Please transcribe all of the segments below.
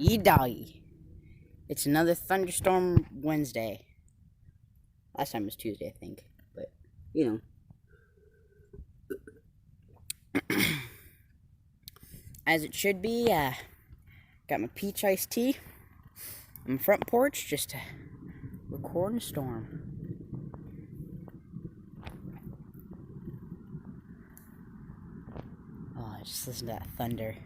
Ye doggy. It's another thunderstorm Wednesday. Last time was Tuesday, I think. But, you know. As it should be, got my peach iced tea on the front porch just to record a storm. Oh, just listen to that thunder.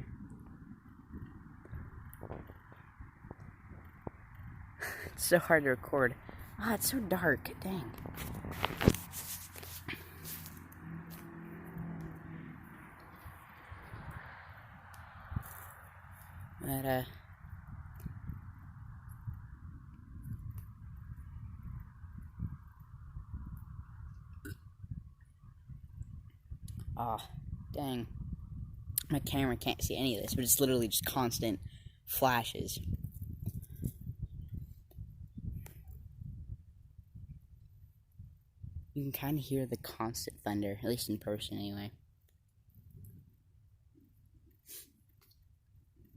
It's so hard to record. Ah, it's so dark. Dang. But, oh, dang. My camera can't see any of this, but it's literally just constant flashes. You can kind of hear the constant thunder, at least in person anyway.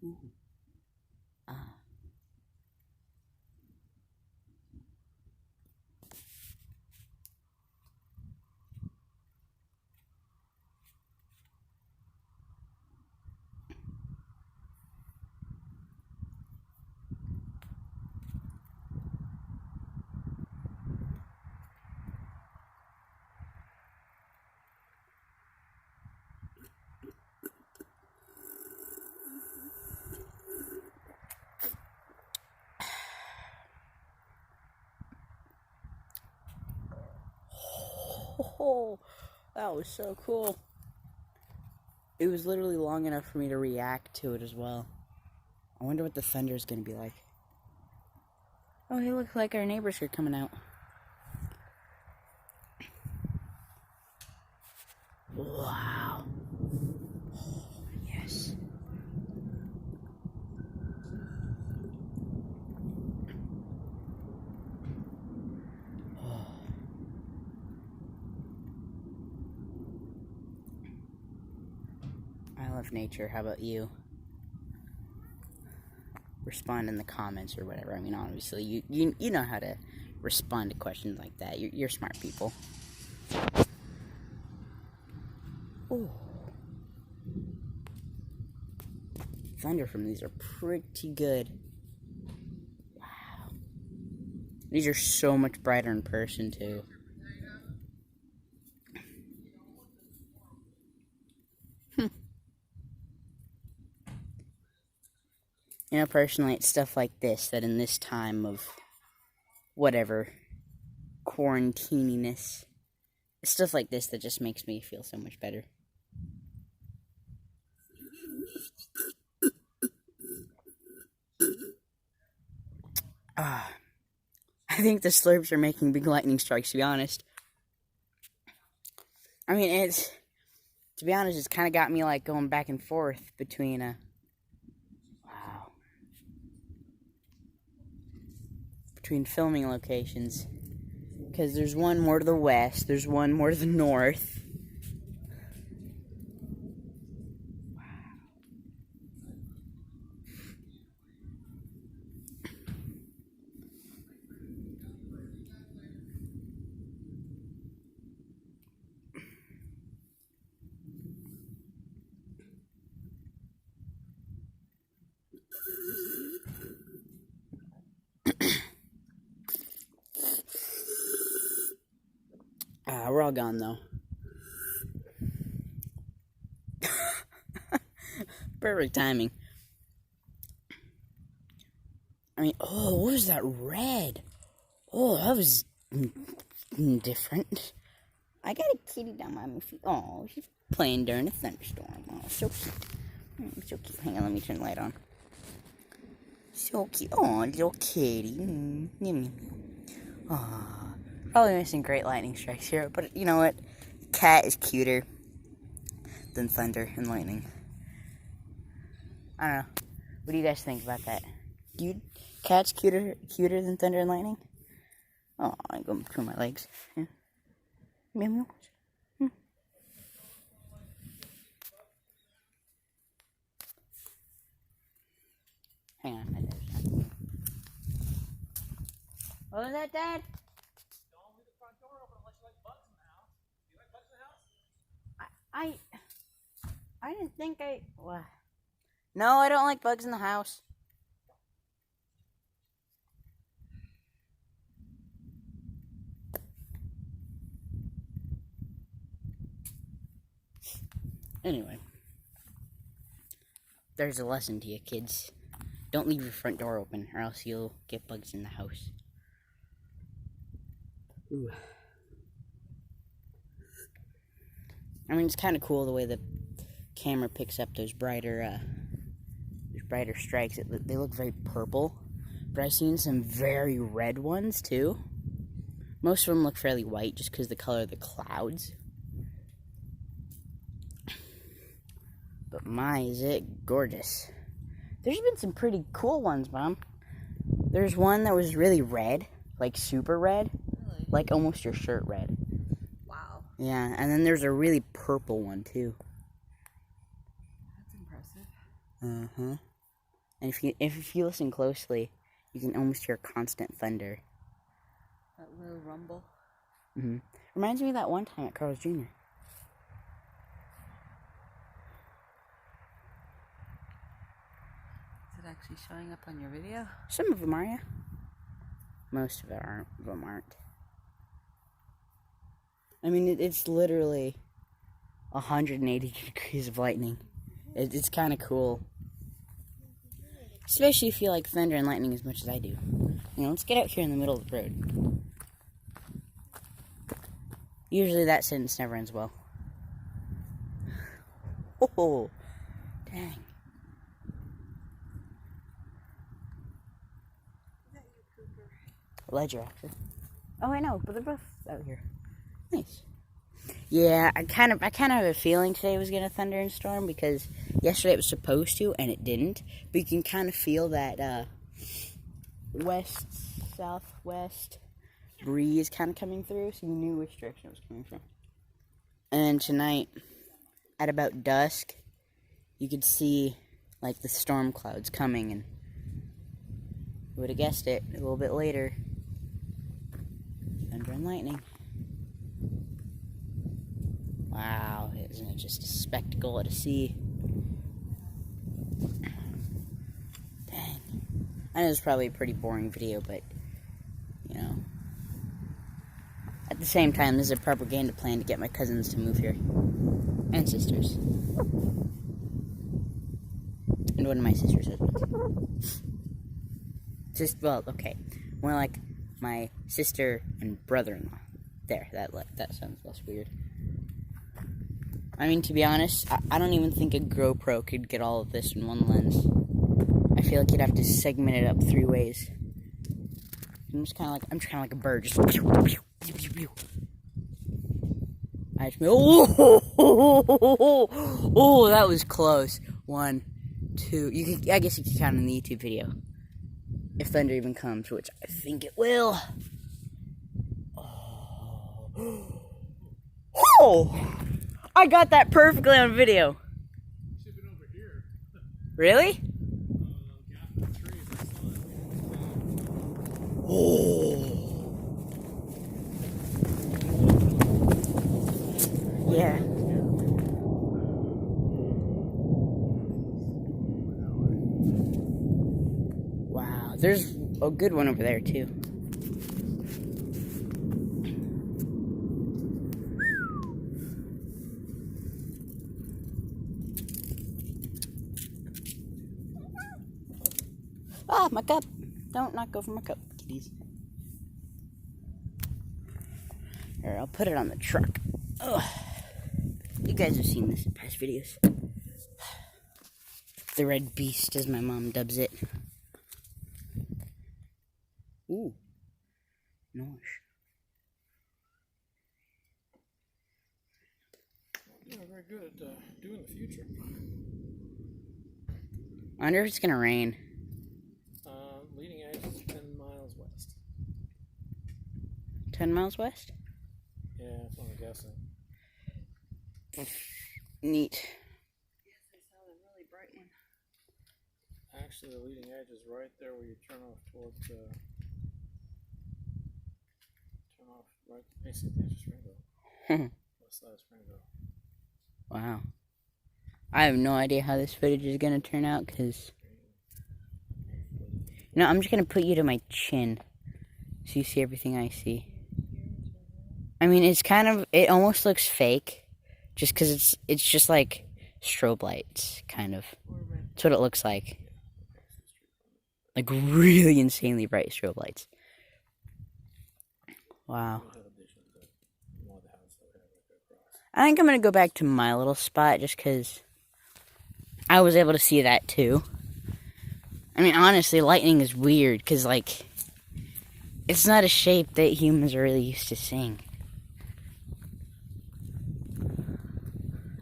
Ooh. Ah. Oh, that was so cool. It was literally long enough for me to react to it as well. I wonder what the thunder is going to be like. Oh, hey, looks like our neighbors are coming out. Wow. Oh, yes. Oh. I love nature. How about you? Respond in the comments or whatever. I mean, obviously, you know how to respond to questions like that. You're smart people. Oh. Thunder from these are pretty good. Wow. These are so much brighter in person, too. You know, personally, it's stuff like this that in this time of whatever, quarantininess, it's stuff like this that just makes me feel so much better. I think the slurps are making big lightning strikes, to be honest. I mean, to be honest, it's kind of got me, like, going back and forth between, wow. Between filming locations. Because there's one more to the west, there's one more to the north. We're all gone, though. Perfect timing. I mean, oh, what was that red? Oh, that was different. I got a kitty down by my feet. Oh, she's playing during a thunderstorm. Oh, so cute. So cute. Hang on, let me turn the light on. So cute. Oh, little kitty. Oh, probably missing great lightning strikes here, but you know what? Cat is cuter than thunder and lightning. I don't know. What do you guys think about that? Cat's cuter than thunder and lightning? Oh, I go between my legs. Yeah. Meow meow. Hang on. What was that, Dad? Don't leave the front door open unless you like bugs in the house. Do you like bugs in the house? I didn't think I... What? No, I don't like bugs in the house. Anyway. There's a lesson to you, kids. Don't leave your front door open, or else you'll get bugs in the house. Ooh. I mean, it's kind of cool the way the camera picks up those brighter strikes. They look very purple, but I've seen some very red ones too. Most of them look fairly white just because of the color of the clouds. But my, is it gorgeous. There's been some pretty cool ones, Mom. There's one that was really red, like super red, Really? like almost your shirt red. Wow. Yeah, and then there's a really purple one too. That's impressive. Uh-huh. And if you listen closely, you can almost hear constant thunder. That little rumble. Mm-hmm. Reminds me of that one time at Carl's Jr. Is it actually showing up on your video? Some of them are, yeah. Most of them aren't. I mean, it's literally 180 degrees of lightning. It's kind of cool. Especially if you like thunder and lightning as much as I do. You know, let's get out here in the middle of the road. Usually that sentence never ends well. Oh, dang. Ledger, actually. Oh, I know, but they're both out here. Nice. Yeah, I kind of have a feeling today was gonna thunder and storm because yesterday it was supposed to and it didn't. But you can kind of feel that west southwest breeze kind of coming through, so you knew which direction it was coming from. And tonight, at about dusk, you could see like the storm clouds coming, and you would have guessed it. A little bit later, thunder and lightning. Wow, isn't it just a spectacle to see? Dang. I know it's probably a pretty boring video, but, you know. At the same time, this is a propaganda plan to get my cousins to move here. And sisters. And one of my sister's husbands. Well, okay. More like my sister and brother-in-law. There, that sounds less weird. I mean, to be honest, I don't even think a GoPro could get all of this in one lens. I feel like you'd have to segment it up 3 ways. I'm kind of like a bird, just pew, pew, pew, pew, pew. I just oh, that was close. 1, 2. I guess you can count in the YouTube video if thunder even comes, which I think it will. Oh! I got that perfectly on video. Should have been over here. Really? Gap in the trees. I saw it. Oh. Yeah. Wow. There's a good one over there, too. Ah, my cup. Don't knock over my cup, kitties. Here, I'll put it on the truck. Ugh. You guys have seen this in past videos. The red beast, as my mom dubs it. Ooh. Nice. You're very good at doing the future. I wonder if it's gonna rain. Leading edge is 10 miles west. 10 miles west? Yeah, that's what I'm guessing. Neat. Yes, I saw the really bright one. Actually, the leading edge is right there where you turn off towards turn off right basically the edge of Springville. West side of Springville. Wow. I have no idea how this footage is going to turn out, because... No, I'm just going to put you to my chin, so you see everything I see. I mean, it's kind of... It almost looks fake, just because it's just like strobe lights, kind of. That's what it looks like. Like, really insanely bright strobe lights. Wow. I think I'm going to go back to my little spot, just because I was able to see that too. I mean, honestly, lightning is weird, because, like, it's not a shape that humans are really used to seeing.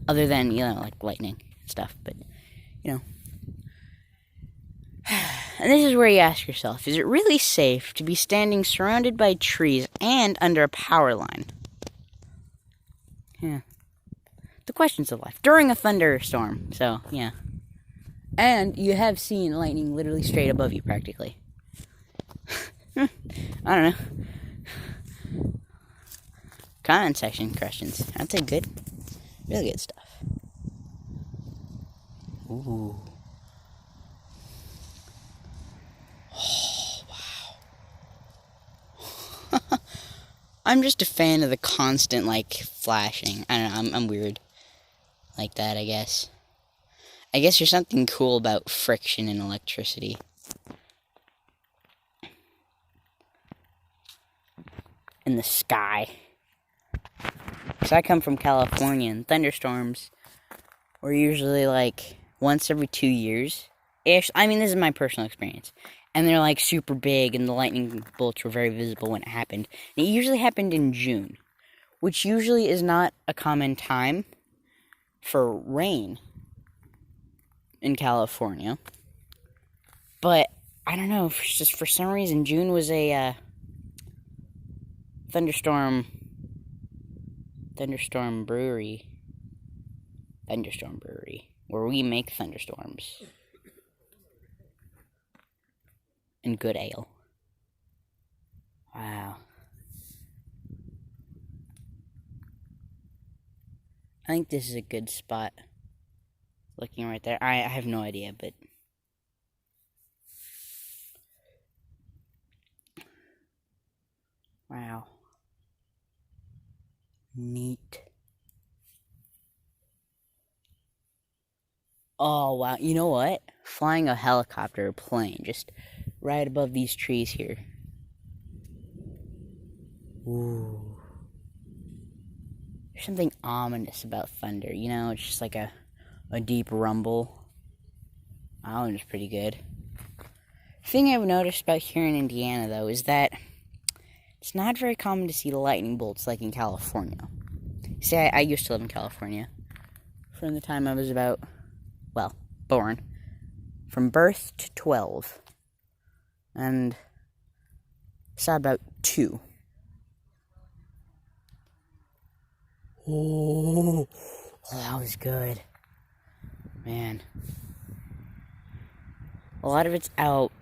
Other than, you know, like lightning stuff, but, you know. And this is where you ask yourself, is it really safe to be standing surrounded by trees and under a power line? Yeah. The questions of life. During a thunderstorm, so, yeah. And you have seen lightning literally straight above you, practically. I don't know. Comment section questions. I'd say good. Really good stuff. Ooh. Oh, wow. I'm just a fan of the constant, like, flashing. I don't know, I'm weird like that, I guess. I guess there's something cool about friction and electricity. In the sky. So I come from California, and thunderstorms were usually like once every 2 years ish. I mean, this is my personal experience. And they're like super big, and the lightning bolts were very visible when it happened. And it usually happened in June, which usually is not a common time for rain in California. But I don't know, just for some reason, June was a thunderstorm brewery, where we make thunderstorms and good ale. Wow. I think this is a good spot. Looking right there. I have no idea, but... Wow. Neat. Oh, wow. You know what? Flying a helicopter or plane just right above these trees here. Ooh. There's something ominous about thunder, you know? It's just like a deep rumble. That one's pretty good. The thing I've noticed about here in Indiana, though, is that it's not very common to see lightning bolts like in California. See, I used to live in California from the time I was about, well, born. From birth to 12. And saw about 2. Oh, that was good. Man. A lot of it's out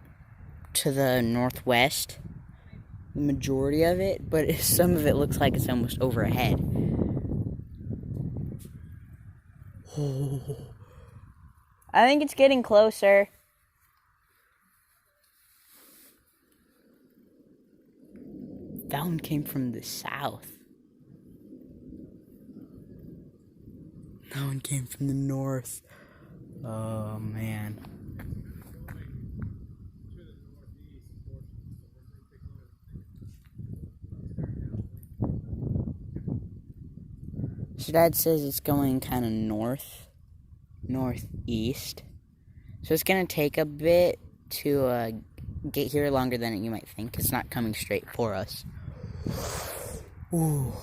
to the northwest. The majority of it, but some of it looks like it's almost overhead. Oh. I think it's getting closer. That one came from the south. That one came from the north. Oh, man. So Dad says it's going kind of northeast. So it's going to take a bit to get here, longer than you might think. It's not coming straight for us. Ooh.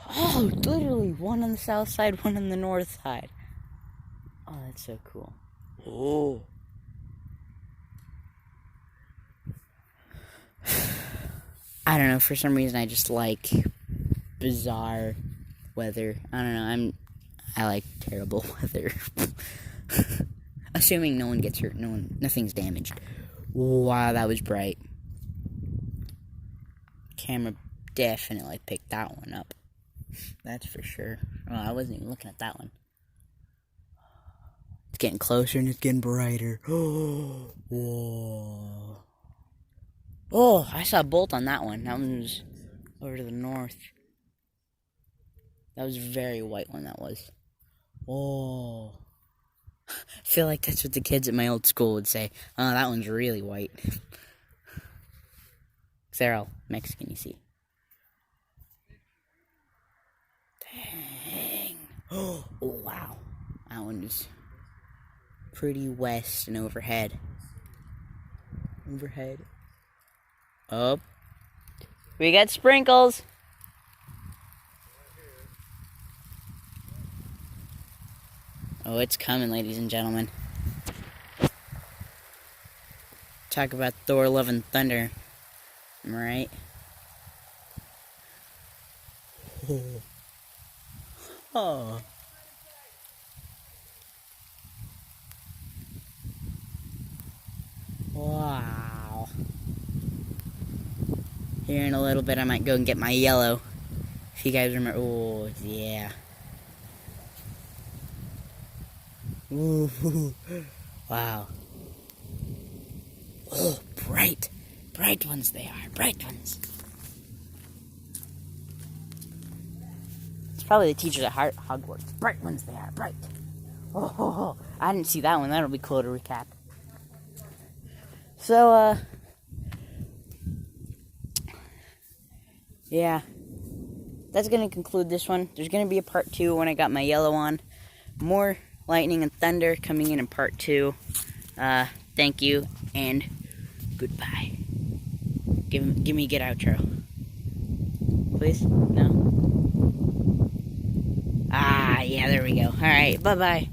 Oh, literally, one on the south side, one on the north side. Oh, that's so cool. Oh. I don't know, for some reason I just like bizarre weather. I don't know, I like terrible weather. Assuming no one gets hurt, nothing's damaged. Wow, that was bright. Camera definitely picked that one up. That's for sure. Oh, I wasn't even looking at that one. It's getting closer and it's getting brighter. Oh, whoa. Oh, I saw a bolt on that one. That one was over to the north. That was a very white one, that was. Oh. I feel like that's what the kids at my old school would say. Oh, that one's really white. They're all Mexican, you see. Dang. Oh, wow. That one is pretty west and overhead. Overhead. Up. We got sprinkles. Oh, it's coming, ladies and gentlemen. Talk about Thor, Love, and Thunder. Am I right? Oh. Oh. Wow. Here in a little bit, I might go and get my yellow. If you guys remember. Oh, yeah. Ooh. Wow. Oh, bright. Bright ones they are. Bright ones. It's probably the teachers at Hogwarts. Bright ones they are. Bright. Oh, I didn't see that one. That'll be cool to recap. So, yeah. That's going to conclude this one. There's going to be a part 2 when I got my yellow on. More lightning and thunder coming in part 2. Thank you, and goodbye. Give me a good outro. Please? No? Ah, yeah, there we go. Alright, bye-bye.